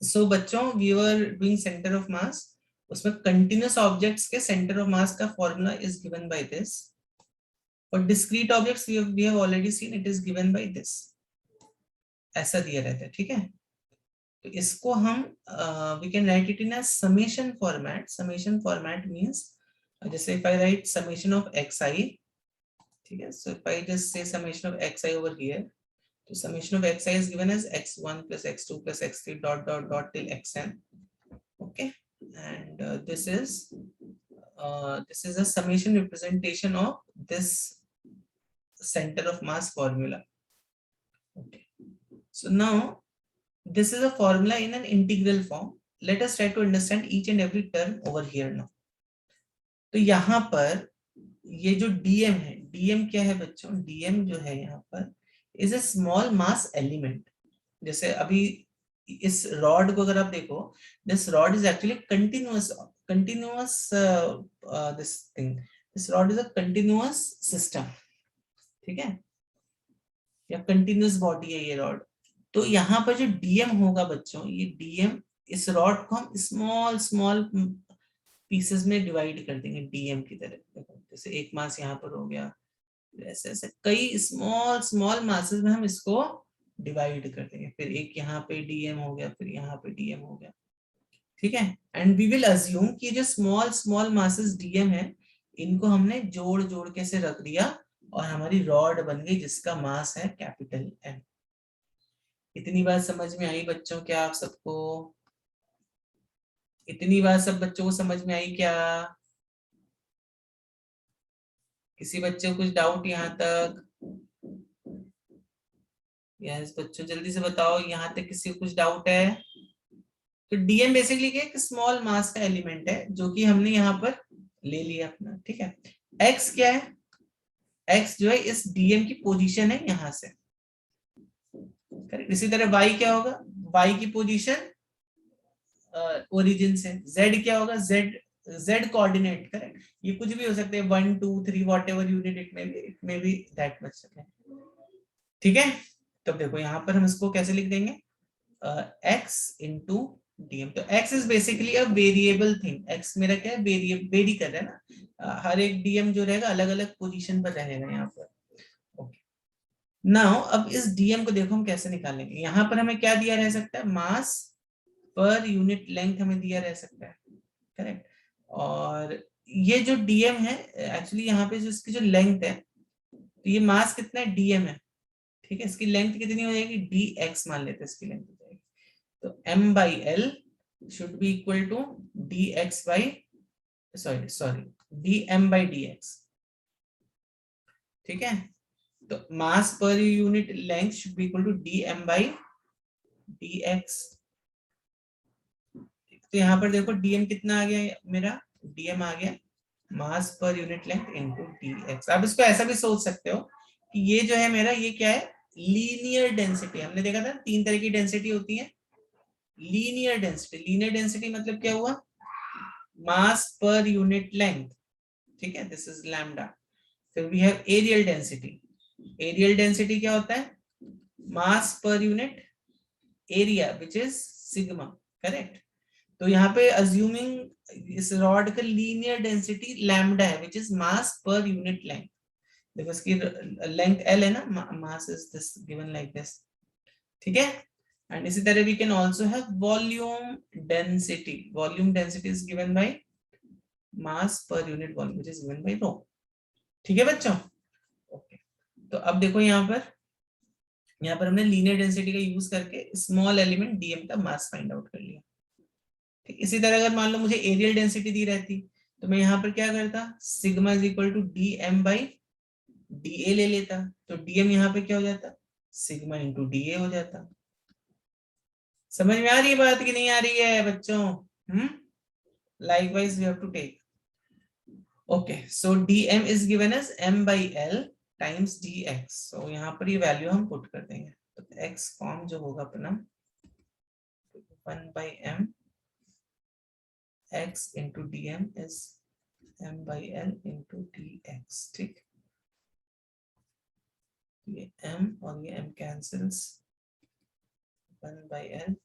सो बच्चों we were doing centre of mass, उसमें continuous objects के सेंटर ऑफ मास का formula is given by this. For discrete objects we have already seen it is given by this. ऐसा दिया रहता है, ठीक है. तो इसको हम we can write it in a summation format. Summation format means जैसे if I write summation of xi, ठीक है. So if I just say summation of xi over here, तो summation of xi is given as x1 plus x2 plus x3 dot dot dot till xn. Okay, and this is a summation representation of this center of mass formula. Okay, so now this is a formula in an integral form. Let us try to understand each and every term over here now. तो यहाँ पर ये जो dm है, dm क्या है बच्चों? dm जो है यहाँ पर is a small mass element. जैसे अभी इस रॉड को अगर आप देखो, this rod is actually continuous this thing, this rod is a continuous system, ठीक है, या कंटिन्यूअस बॉडी है ये रॉड. तो यहाँ पर जो डीएम होगा बच्चों, ये डीएम, इस रॉड को हम स्मॉल स्मॉल पीसेस में डिवाइड कर देंगे डीएम की तरह. देखो जैसे एक मास यहाँ पर हो गया, ऐसे ऐसे कई स्मॉल स्मॉल मासेस में हम इसको डिवाइड कर देंगे. फिर एक यहाँ पे डीएम हो गया, फिर यहाँ पे डीएम हो गया, ठीक है. एंड वी विल अज्यूम कि जो स्मॉल स्मॉल मासेस डीएम है, इनको हमने जोड़ जोड़ के से रख दिया और हमारी रॉड बन गई जिसका मास है कैपिटल एम. इतनी बात समझ में आई बच्चों क्या आप सबको? इतनी बात सब बच्चों को समझ में आई क्या? किसी बच्चे को कुछ डाउट यहाँ तक? यस बच्चों जल्दी से बताओ, यहाँ तक किसी को कुछ डाउट है? तो डीएम बेसिकली क्या है? स्मॉल मास का एलिमेंट है जो कि हमने यहाँ पर ले लिया अपना, ठीक है. एक्स क्या है? एक्स जो है इस डीएम की पोजीशन है यहाँ से, करेक्ट. इसी तरह वाई क्या होगा? वाई की पोजीशन ओरिजिन से. जेड क्या होगा? Z, Z coordinate, correct. ये कुछ भी हो सकते हैं, 1 2 3 वॉट एवर यूनिट इट में बी दैट मच, ठीक है. तो देखो यहाँ पर हम इसको कैसे लिख देंगे? x into DM. तो x is basically a variable thing. x मेरा क्या है? वेरी कर रहा है ना. हर एक डीएम जो रहेगा अलग अलग पोजीशन पर रहेगा यहाँ पर. ओके, नाउ अब इस डीएम को देखो हम कैसे निकालेंगे. यहाँ पर हमें क्या दिया रह सकता है? मास पर यूनिट लेंथ हमें दिया रह सकता है, करेक्ट. और ये जो डीएम है एक्चुअली यहाँ पे जो इसकी जो लेंथ है, तो ये मास कितना है? डीएम है, ठीक है. इसकी लेंथ कितनी हो जाएगी? डी एक्स मान लेते हैं इसकी लेंथ हो जाएगी. तो m by l should be equal to dx by sorry dm by dx, ठीक है. तो mass per unit length should be equal to dm by dx. तो यहाँ पर देखो dm कितना आ गया मेरा? dm आ गया मास per unit length into dx. आप इसको ऐसा भी सोच सकते हो कि ये जो है मेरा, ये क्या है? Linear density. हमने देखा था 3 तरह की डेंसिटी होती है. लीनियर डेंसिटी, लीनियर डेंसिटी मतलब क्या हुआ? मास पर यूनिट लेंथ, ठीक है, दिस इज लैम्डा. फिर we have areal density. Areal density क्या होता है? Mass per unit area which is sigma, correct. तो यहाँ पे अज्यूमिंग इस रॉड का लीनियर डेंसिटी लैम्डा है which is mass per unit length. देखो इसकी लेंथ एल है ना, mass is this given like this, ठीक है. एंड इसी तरह we can also have volume density. Volume density is given by mass per unit volume which is given by rho, ठीक है बच्चों. ओके, तो अब देखो यहाँ पर हमने लीनियर डेंसिटी का यूज करके स्मॉल एलिमेंट डीएम का मास फाइंड आउट कर लिया, ठीक. इसी तरह अगर मान लो मुझे एरियल डेंसिटी दी रहती, तो मैं यहाँ पर क्या करता? Sigma is equal to D M by D A ले लेता. तो डीएम यहाँ पे क्या हो जाता? सिग्मा इंटू डी ए हो जाता. समझ में आ रही है बात कि नहीं आ रही है बच्चों? Likewise we have to take. Okay, so dm is given as m by l times dx. So यहाँ पर ये वैल्यू हम पुट कर देंगे. तो x फॉर्म जो होगा अपना 1 by m x into dm is m by l into dx, ठीक. ये m और ये m cancels, 1 by l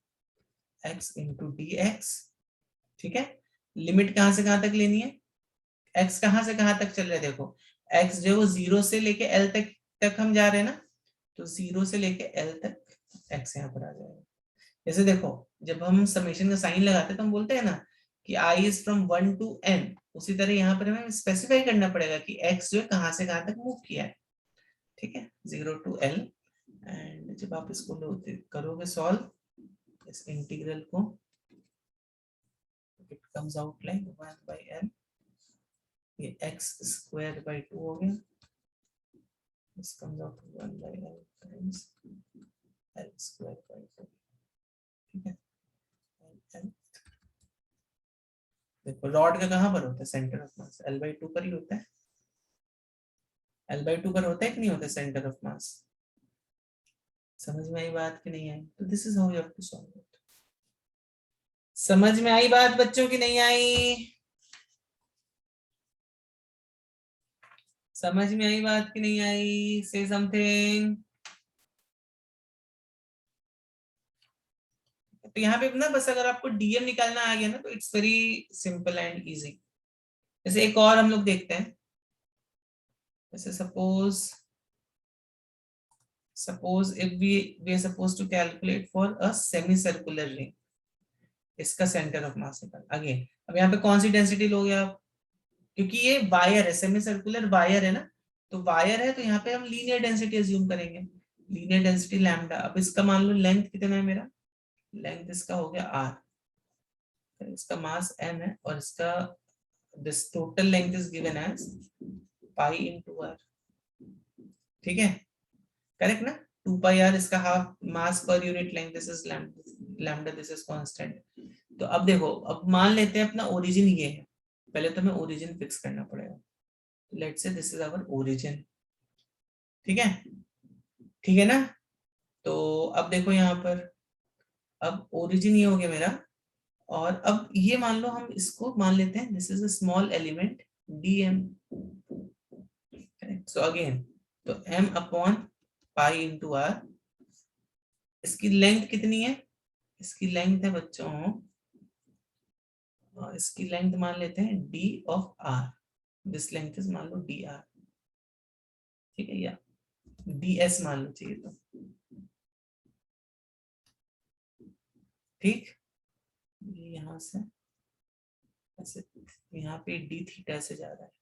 x into D x, ठीक है। लिमिट कहां से कहां तक लेनी है, x कहां से कहां तक चल रहा है, देखो x जो वो 0 से लेके l तक हम जा रहे हैं ना, तो 0 से लेके l तक x यहाँ पर आ जाएगा। जैसे देखो जब हम समेशन का साइन लगाते हैं तो हम बोलते हैं ना कि i is from 1 to n, उसी तरह यहाँ पर हमें स्पेसिफाई करना पड़ेगा कि x जो है कहां से कहां तक मूव किया है, ठीक है, 0 टू l। एंड जब आप इसको करोगे सॉल्व इस इंटीग्रल को, it comes out like 1 by l, ये x स्क्वायर बाई 2 हो गया, this comes out to 1 by l times l square by 2, ठीक है। l देखो रॉड का कहां पर होता है, centre of mass l by 2 पर ही होता है, l by 2 पर होता है कि नहीं होता सेंटर ऑफ मास। समझ में आई बात कि नहीं आई, तो this is how you have to solve it. समझ में आई बात बच्चों की नहीं आई, समझ में आई बात की नहीं आई, से समथिंग। तो यहाँ पे ना बस अगर आपको डीएम निकालना आ गया ना तो it's very simple and easy. जैसे एक और हम लोग देखते हैं, जैसे suppose if we are supposed to calculate for a semicircular ring, इसका सेंटर ऑफ मास निकाल अगेन। अब यहाँ पे कौन सी डेंसिटी लोगे आप, क्योंकि ये वायर है, सेमी सर्कुलर वायर है ना, तो वायर है तो यहाँ पे हम लीनियर डेंसिटी अज्यूम करेंगे, लीनियर डेंसिटी लैम्डा। अब इसका मान लो लेंथ कितना है मेरा, लेंथ इसका हो गया r, इसका मास m है और इसका this total length is given as pi into r, ठीक है, करेक्ट ना। 2 पाई r इसका half mass per unit length, this is lambda, this is constant. तो अब देखो, अब मान लेते हैं अपना ओरिजिन ये है, पहले तो हमें ओरिजिन फिक्स करना पड़ेगा। Let's say this is our origin, ठीक है, ठीक है ना। तो अब देखो यहाँ पर, अब ओरिजिन ये हो गया मेरा, और अब ये मान लो हम इसको मान लेते हैं this is a small element dm, so again तो m upon pi into R, इसकी लेंथ कितनी है, इसकी लेंथ है बच्चों, इसकी लेंथ मान लेते हैं d of r, this length is मान लो dr, ठीक है, या ds मान लो चाहिए तो, ठीक, ये यहाँ से ऐसे यहाँ पे डी थीटा से जा रहा है।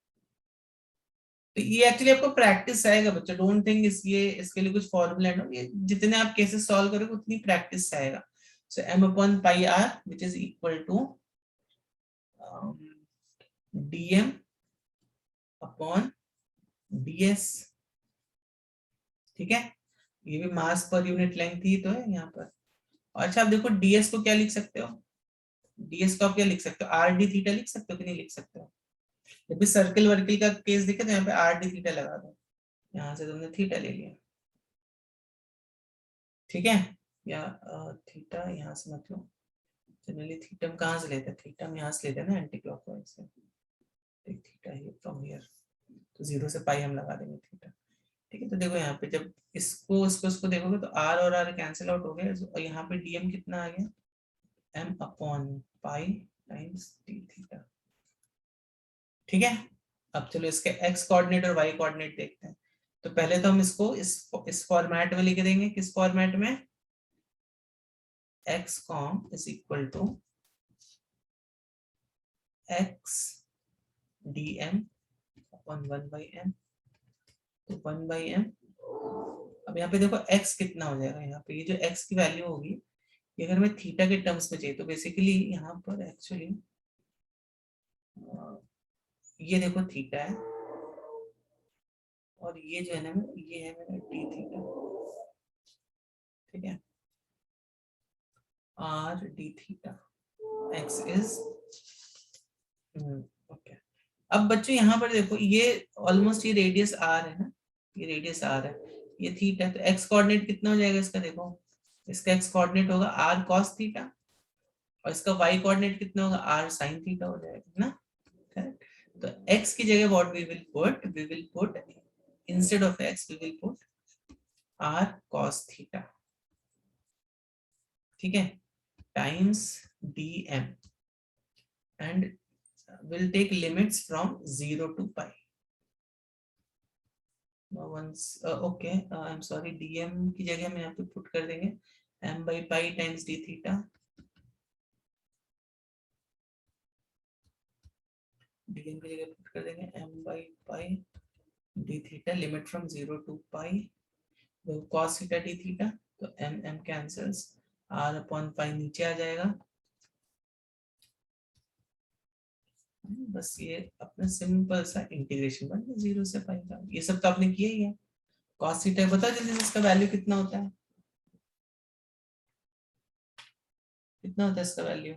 तो ये एक्चुअली आपको प्रैक्टिस आएगा बच्चा, डोंट थिंक इस ये इसके लिए कुछ फॉर्मूला है, ये जितने आप केसेस सॉल्व करोगे उतनी प्रैक्टिस आएगा। So m upon pi r which is equal to dm upon ds, ठीक है, ये भी मास पर यूनिट लेंथ ही तो है यहाँ पर। और अच्छा आप देखो ds को क्या लिख सकते हो, ds को आप क्या लिख सकते हो, आर डी थीटा लिख सकते हो कि नहीं लिख सकते हो। जब भी सर्किल वर्किल का केस दिखे तो यहाँ पे आर डी थीटा लगा दो, यहाँ से तुमने थीटा ले लिया, ठीक है, या थीटा यहाँ से मतलब जनरली थीटा हम कहाँ से लेते हैं, थीटा हम यहाँ से लेते हैं ना एंटी क्लॉकवाइज से, थीटा है फ्रॉम हियर, तो 0 से पाई हम लगा देंगे थीटा, ठीक है। तो देखो यहाँ पे जब इसको देखोगे तो आर और आर कैंसिल आउट हो गया, और यहाँ पे डीएम कितना आ गया, m अपॉन पाई टाइम्स डी थीटा, ठीक है। अब चलो इसके x कोऑर्डिनेट और y कोऑर्डिनेट देखते हैं। तो पहले तो हम इसको इस फॉर्मेट में लिख देंगे, किस फॉर्मेट में, x com is equal to x dm upon 1 by m, तो 1 by m। अब यहाँ पे देखो x कितना हो जाएगा, यहाँ पे ये जो x की वैल्यू होगी, ये अगर मैं थीटा के टर्म्स में चाहिए तो बेसिकली यहाँ पर एक्चुअली ये देखो थीटा है, और ये जो है ना ये है मेरा डी थीटा, ठीक है, R D theta, x is okay. अब बच्चों यहाँ पर देखो ये ऑलमोस्ट ये रेडियस आर है ना, ये रेडियस आर है, ये थीटा है, तो एक्स कोऑर्डिनेट कितना हो जाएगा इसका, देखो इसका एक्स कोऑर्डिनेट होगा आर कॉस थीटा, और इसका वाई कोऑर्डिनेट कितना होगा आर साइन थीटा हो जाएगा ना, करेक्ट। तो x की जगह what we will put instead of x we will put r cos theta, ठीक है। times dm and will take limits from 0 to pi. once okay, I'm sorry, dm की जगह हम यहाँ पे पुट कर देंगे m by pi times d theta. dm की जगह पुट कर देंगे m by pi d theta, limit from 0 to pi, cos theta d theta. तो m cancels, r upon pi नीचे आ जाएगा. बस ये अपना सिंपल सा इंटीग्रेशन बन गया 0 से पाई का. ये सब तो आपने किया ही है. cos थीटा बता जल्दी से, इसका वैल्यू कितना होता है? कितना होता है इसका वैल्यू?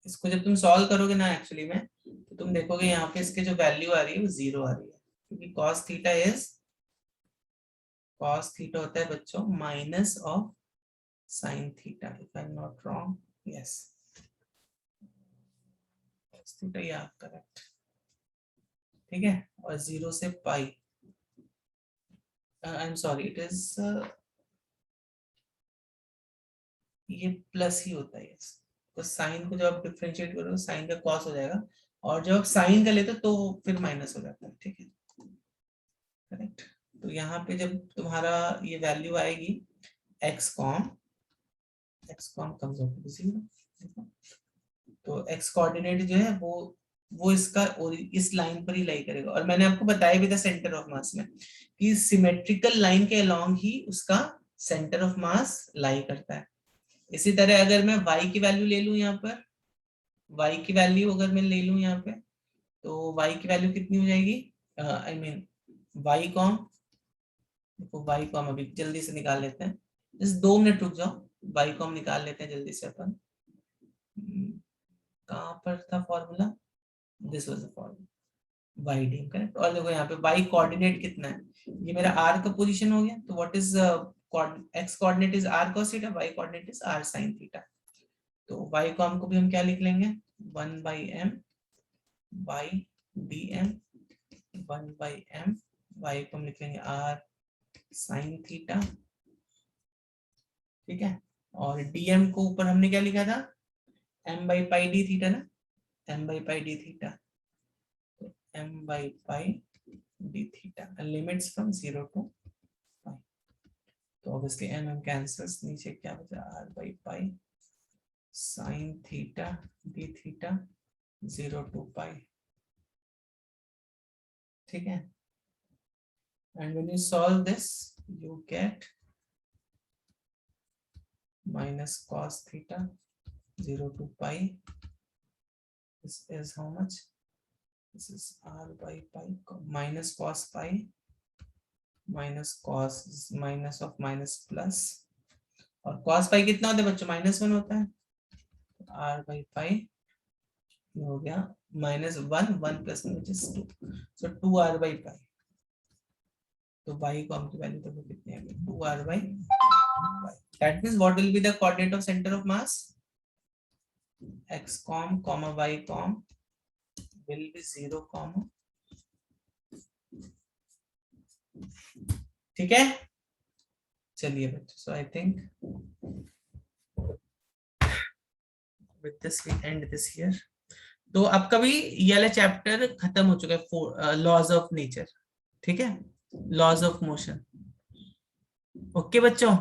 इसको जब तुम सॉल्व करोगे ना एक्चुअली में, तो तुम देखोगे यहाँ पे इसके जो वैल्यू आ रही है वो 0 आ रही है, क्योंकि cos थीटा होता है बच्चों minus of sin theta, if I am not wrong. Yes, cos theta, या करेक्ट. ठीक है, और 0 से pi, I am sorry, it is ये प्लस ही होता है. तो साइन को जब आप डिफरेंशिएट करोगे साइन का कॉस हो जाएगा, और जब आप साइन का लेते हो तो फिर माइनस हो जाता है. ठीक है, करेक्ट. तो यहाँ पे जब तुम्हारा ये वैल्यू आएगी x com comes out to 0, तो x कोऑर्डिनेट जो है वो इसका और इस लाइन पर ही लाई करेगा. और मैंने आपको बताया भी था सेंटर ऑफ मास में कि सिमेट्रिकल लाइन के अलोंग ही उसका सेंटर ऑफ मास लाई करता है. इसी तरह अगर मैं y की वैल्यू ले लूं, यहाँ पर y की वैल्यू अगर मैं ले लूं यहाँ पे, तो y की वैल्यू कितनी हो जाएगी? आई मीन y कॉम, देखो y कॉम अभी जल्दी से निकाल लेते हैं, जस्ट 2 मिनट रुक जाओ, y कॉम निकाल लेते हैं जल्दी से अपन. कहाँ पर था formula? This was the formula, y D, correct. और देखो यहाँ पे y कोऑर्डिनेट कितना है, ये मेरा r का पोजीशन हो गया. तो what is x coordinate is r cos theta, y coordinate is r sin theta. तो y कॉम को भी हम क्या लिख लेंगे? 1 by m by dm, 1 by m, y को हम लिख लेंगे r sin थीटा. ठीक है, और dm को ऊपर हमने क्या लिखा था? m by pi d theta ना, m by pi d theta. तो m by pi d theta, limits from 0 to pi. तो ऑब्वियसली m कैंसल्स, नीचे क्या बचा? r by pi sin theta d theta 0 to pi. ठीक है, and when you solve this you get minus cos theta 0 to pi. This is how much? This is r by pi minus cos pi minus cos minus of minus plus, और cos pi कितना होता है बच्चों? -1 होता है. r by pi हो गया -1, 1 plus 1 which is 2, so 2r by pi. तो y को हम की वैल्यू तो कितनी है? 2r by pi. That means what will be the coordinate of center of mass? x com comma y com will be 0 comma. ठीक है, चलिए बच्चों, so I think with this we end this here. तो आपका भी ये वाला chapter खत्म हो चुका है, लॉज ऑफ नेचर. ठीक है, लॉज ऑफ मोशन. ओके बच्चों,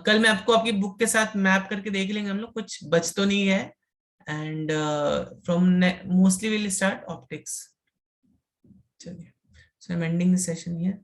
कल मैं आपको आपकी बुक के साथ मैप करके देख लेंगे हम लोग, कुछ बच तो नहीं है. And from mostly will start optics. चलिए, so I am ending the session here.